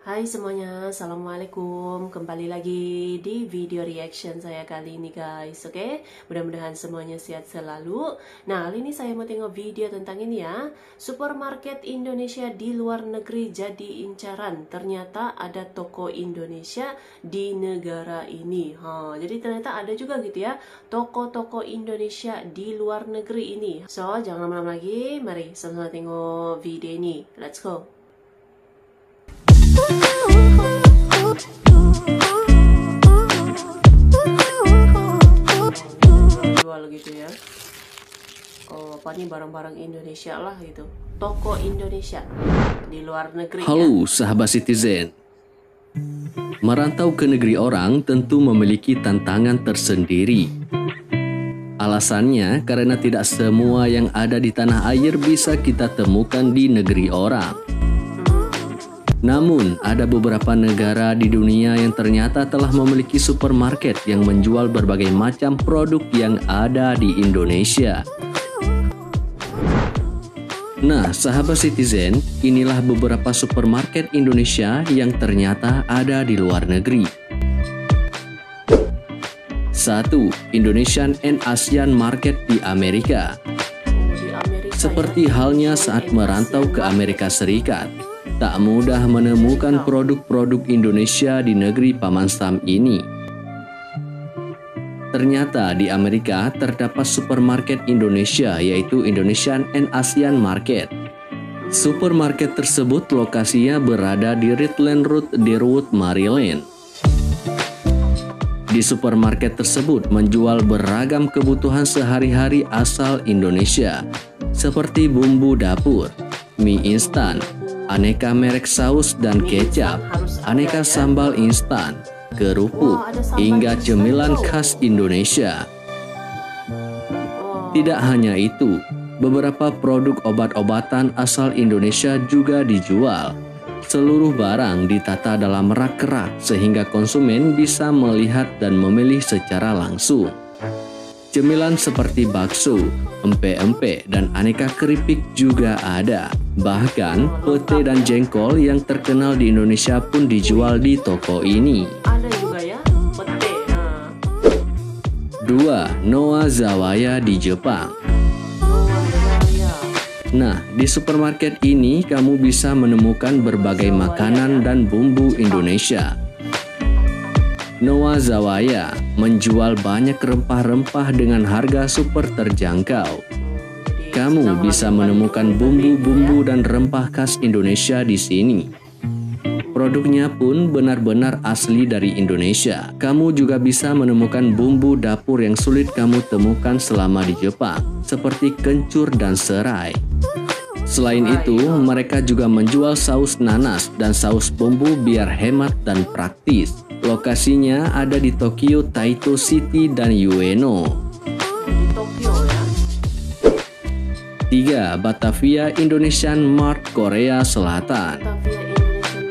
Hai semuanya, Assalamualaikum. Kembali lagi di video reaction saya kali ini guys. Oke, mudah-mudahan semuanya sehat selalu. Nah, kali ini saya mau tengok video tentang ini ya. Supermarket Indonesia di luar negeri jadi incaran. Ternyata ada toko Indonesia di negara ini. Jadi ternyata ada juga gitu ya, toko-toko Indonesia di luar negeri ini. So, jangan lama-lama lagi, mari sama-sama tengok video ini. Let's go. Jual gitu ya. Apa nih, barang-barang Indonesia lah gitu. Toko Indonesia di luar negeri. Halo sahabat Citizen. Merantau ke negeri orang tentu memiliki tantangan tersendiri. Alasannya karena tidak semua yang ada di tanah air bisa kita temukan di negeri orang. Namun, ada beberapa negara di dunia yang ternyata telah memiliki supermarket yang menjual berbagai macam produk yang ada di Indonesia. Nah, sahabat Citizen, inilah beberapa supermarket Indonesia yang ternyata ada di luar negeri. 1. Indonesian and Asian Market di Amerika. Seperti halnya saat merantau ke Amerika Serikat, tak mudah menemukan produk-produk Indonesia di negeri Paman Sam ini. Ternyata di Amerika terdapat supermarket Indonesia, yaitu Indonesian and Asian Market. Supermarket tersebut lokasinya berada di Redland Road, Deerwood, Maryland. Di supermarket tersebut menjual beragam kebutuhan sehari-hari asal Indonesia, seperti bumbu dapur, mie instan, aneka merek saus dan kecap, aneka sambal instan, kerupuk, hingga cemilan khas Indonesia. Tidak hanya itu, beberapa produk obat-obatan asal Indonesia juga dijual. Seluruh barang ditata dalam rak-rak sehingga konsumen bisa melihat dan memilih secara langsung. Cemilan seperti bakso, empe-empe, dan aneka keripik juga ada. Bahkan, pete dan jengkol yang terkenal di Indonesia pun dijual di toko ini. Ada juga ya, pete. 2. Noa Zawaya di Jepang. Nah, di supermarket ini kamu bisa menemukan berbagai makanan dan bumbu Indonesia. Noa Zawaya menjual banyak rempah-rempah dengan harga super terjangkau. Kamu bisa menemukan bumbu-bumbu dan rempah khas Indonesia di sini. Produknya pun benar-benar asli dari Indonesia. Kamu juga bisa menemukan bumbu dapur yang sulit kamu temukan selama di Jepang, seperti kencur dan serai. Selain itu, mereka juga menjual saus nanas dan saus bumbu biar hemat dan praktis. Lokasinya ada di Tokyo, Taito City, dan Ueno. Di Tokyo ya. 3. Batavia Indonesian Mart, Korea Selatan.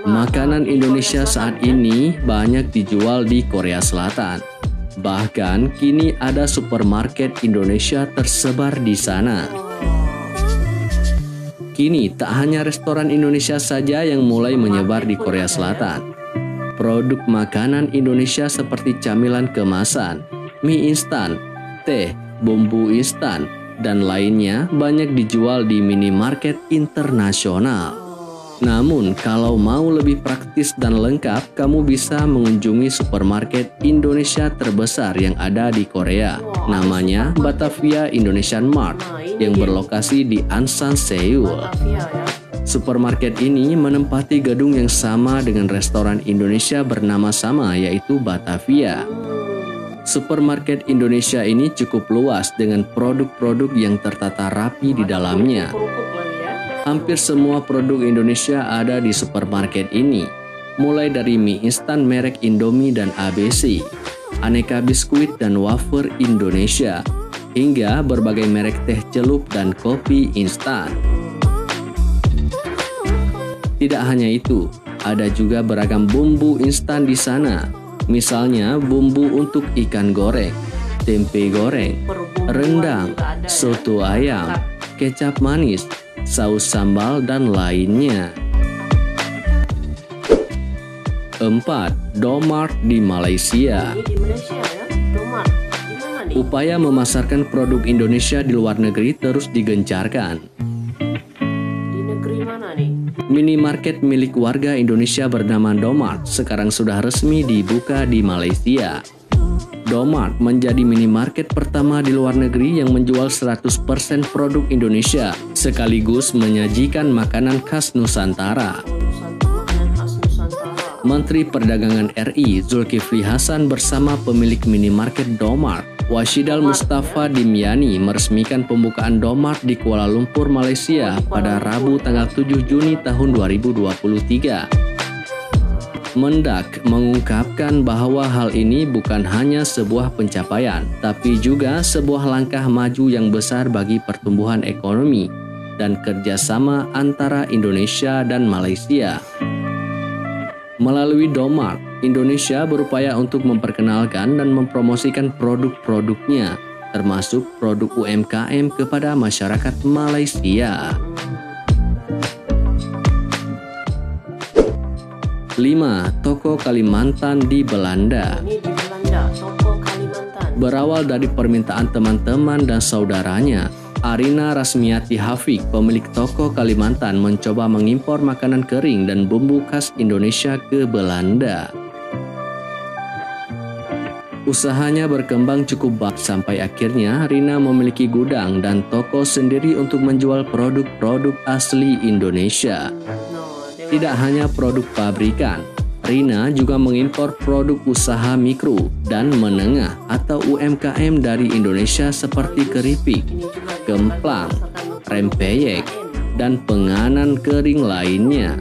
Makanan Indonesia saat ini banyak dijual di Korea Selatan. Bahkan kini ada supermarket Indonesia tersebar di sana. Kini tak hanya restoran Indonesia saja yang mulai menyebar di Korea Selatan. Produk makanan Indonesia seperti camilan kemasan, mie instan, teh, bumbu instan, dan lainnya banyak dijual di minimarket internasional. Namun, kalau mau lebih praktis dan lengkap, kamu bisa mengunjungi supermarket Indonesia terbesar yang ada di Korea. Namanya Batavia Indonesian Mart, yang berlokasi di Ansan, Seoul. Supermarket ini menempati gedung yang sama dengan restoran Indonesia bernama sama, yaitu Batavia. Supermarket Indonesia ini cukup luas dengan produk-produk yang tertata rapi di dalamnya. Hampir semua produk Indonesia ada di supermarket ini, mulai dari mie instan merek Indomie dan ABC, aneka biskuit dan wafer Indonesia, hingga berbagai merek teh celup dan kopi instan. Tidak hanya itu, ada juga beragam bumbu instan di sana, misalnya bumbu untuk ikan goreng, tempe goreng, rendang, soto ayam, kecap manis, saus sambal, dan lainnya. 4. Domart di Malaysia. Ini di Malaysia ya, Domart. Di mana nih? Upaya memasarkan produk Indonesia di luar negeri terus digencarkan. Di negeri mana nih? Minimarket milik warga Indonesia bernama Domart sekarang sudah resmi dibuka di Malaysia. Domart menjadi minimarket pertama di luar negeri yang menjual 100% produk Indonesia, sekaligus menyajikan makanan khas Nusantara. Makanan khas Nusantara. Menteri Perdagangan RI Zulkifli Hasan bersama pemilik minimarket Domart, Washidal Mustafa Dimyani, meresmikan pembukaan Domart di Kuala Lumpur, Malaysia pada Rabu tanggal 7 Juni tahun 2023. Mendak mengungkapkan bahwa hal ini bukan hanya sebuah pencapaian, tapi juga sebuah langkah maju yang besar bagi pertumbuhan ekonomi dan kerjasama antara Indonesia dan Malaysia. Melalui Domart, Indonesia berupaya untuk memperkenalkan dan mempromosikan produk-produknya, termasuk produk UMKM kepada masyarakat Malaysia. 5. Toko Kalimantan di Belanda. Ini di Belanda, toko Kalimantan. Berawal dari permintaan teman-teman dan saudaranya, Arina Rasmiati Hafik, pemilik toko Kalimantan, mencoba mengimpor makanan kering dan bumbu khas Indonesia ke Belanda. Usahanya berkembang cukup baik sampai akhirnya Rina memiliki gudang dan toko sendiri untuk menjual produk-produk asli Indonesia. Tidak hanya produk pabrikan, Rina juga mengimpor produk usaha mikro dan menengah atau UMKM dari Indonesia seperti keripik, gemplang, rempeyek, dan penganan kering lainnya.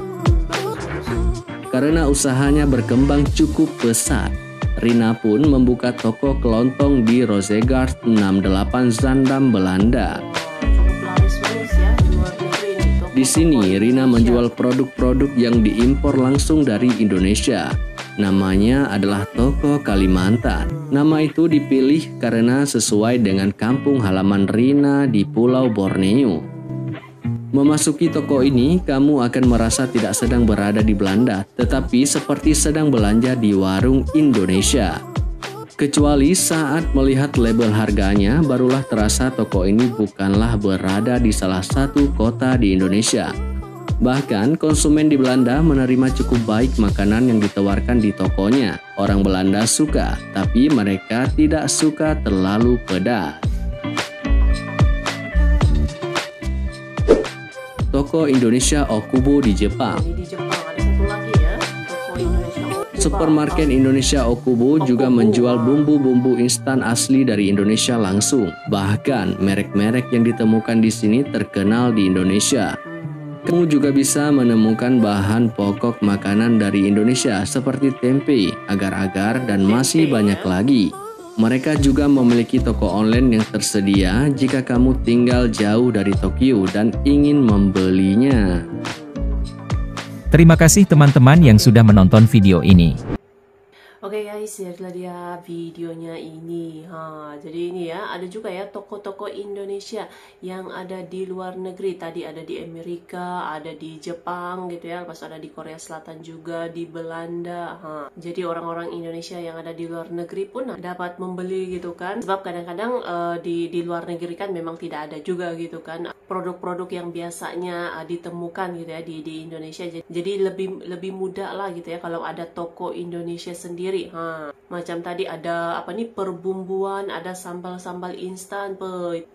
Karena usahanya berkembang cukup pesat, Rina pun membuka toko kelontong di Rozegaard 68 Zaandam, Belanda. Di sini, Rina menjual produk-produk yang diimpor langsung dari Indonesia. Namanya adalah Toko Kalimantan. Nama itu dipilih karena sesuai dengan kampung halaman Rina di Pulau Borneo. Memasuki toko ini, kamu akan merasa tidak sedang berada di Belanda, tetapi seperti sedang belanja di warung Indonesia. Kecuali saat melihat label harganya, barulah terasa toko ini bukanlah berada di salah satu kota di Indonesia. Bahkan konsumen di Belanda menerima cukup baik makanan yang ditawarkan di tokonya. Orang Belanda suka, tapi mereka tidak suka terlalu pedas. Toko Indonesia Okubo di Jepang. Di Jepang ada satu lagi ya, toko Indonesia Okubo. Supermarket Indonesia Okubo juga menjual bumbu-bumbu instan asli dari Indonesia langsung. Bahkan merek-merek yang ditemukan di sini terkenal di Indonesia. Kamu juga bisa menemukan bahan pokok makanan dari Indonesia seperti tempe, agar-agar, dan masih banyak lagi. Mereka juga memiliki toko online yang tersedia jika kamu tinggal jauh dari Tokyo dan ingin membelinya. Terima kasih teman-teman yang sudah menonton video ini. Oke guys, itulah dia videonya ini. Jadi ini ya, ada juga ya toko-toko Indonesia yang ada di luar negeri. Tadi ada di Amerika, ada di Jepang gitu ya, pas ada di Korea Selatan juga, di Belanda. Jadi orang-orang Indonesia yang ada di luar negeri pun dapat membeli gitu kan. Sebab kadang-kadang di luar negeri kan memang tidak ada juga gitu kan produk-produk yang biasanya ditemukan gitu ya di Indonesia. Jadi lebih mudah lah gitu ya kalau ada toko Indonesia sendiri. Macam tadi ada apa nih, perbumbuan, ada sambal-sambal instan,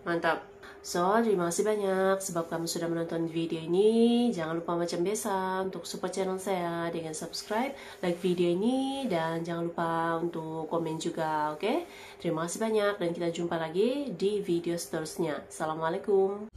mantap. So, terima kasih banyak sebab kamu sudah menonton video ini. Jangan lupa macam biasa untuk support channel saya dengan subscribe, like video ini, dan jangan lupa untuk komen juga, oke? Terima kasih banyak dan kita jumpa lagi di video seterusnya. Assalamualaikum.